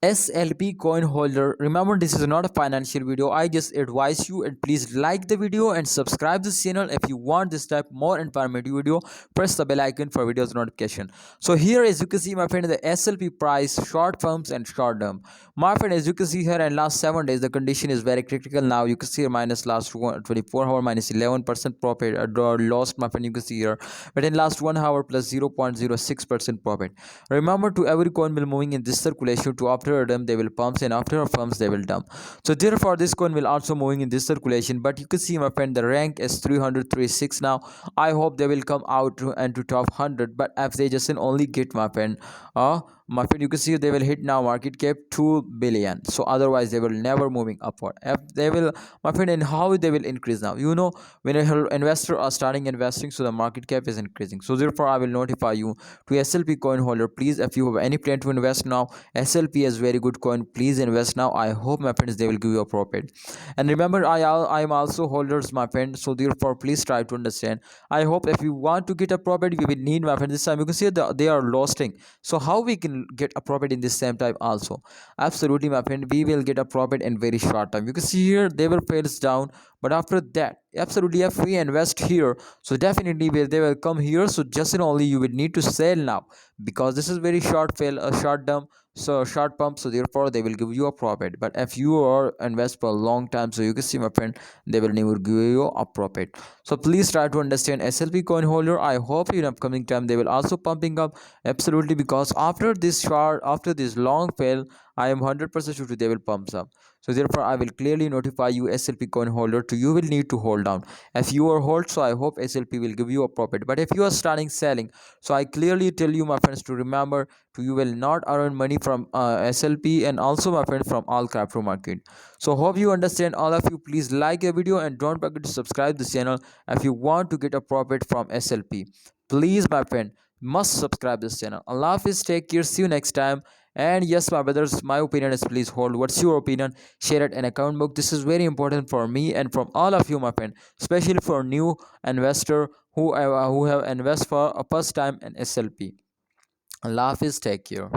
SLP coin holder. Remember, this is not a financial video. I just advise you, and please like the video and subscribe this channel if you want this type more informative video. Press the bell icon for videos notification. So here, as you can see, my friend, the SLP price, short firms and short term. My friend, as you can see here, in last 7 days, the condition is very critical. Now you can see here minus last 24 hour minus 11% profit lost. My friend, you can see here, but in last 1 hour plus 0.06% profit. Remember, to every coin will moving in this circulation. To after a dump they will pumps, and after a pumps they will dump. So therefore this coin will also moving in this circulation. But you can see, my friend, the rank is 336 now. I hope they will come out and to top 100. But if they just only get, my friend, you can see they will hit now market cap 2 billion. So otherwise they will never moving upward. If they will, my friend, and how they will increase now, when a investor are starting investing, so the market cap is increasing. So therefore I will notify you to SLP coin holder, please, if you have any plan to invest now, SLP is very good coin, please invest now. I hope, my friends, they will give you a profit. And remember, I am also holders, my friend, so therefore please try to understand. I hope if you want to get a profit, we will need, my friend, this time you can see they are losing. So how we can get a profit in this same time also? Absolutely, my friend, we will get a profit in very short time. You can see here they will fails down, but after that, absolutely, if we invest here, so definitely they will come here. So just and only you will need to sell now, because this is very short fail, a short dump, so short pump. So therefore they will give you a profit. But if you are invest for a long time, so you can see, my friend, they will never give you a profit. So please try to understand SLP coin holder. I hope in upcoming time they will also pumping up, absolutely, because after this short, after this long fail, I am 100% sure they will pump up. So therefore I will clearly notify you, SLP coin holder, to you will need to hold down. If you are hold, so I hope SLP will give you a profit. But if you are starting selling, so I clearly tell you, my friends, to remember, to you will not earn money from SLP, and also, my friends, from all crypto market. So hope you understand. All of you, please like the video and don't forget to subscribe this channel if you want to get a profit from SLP. Please, my friend, must subscribe this channel. Allah Hafiz, take care, see you next time. And yes, my brothers, my opinion is, please hold. What's your opinion? Share it in a comment box. This is very important for me and from all of you, my friend, especially for new investor who have invest for a first time in SLP. Allah Hafiz, take care.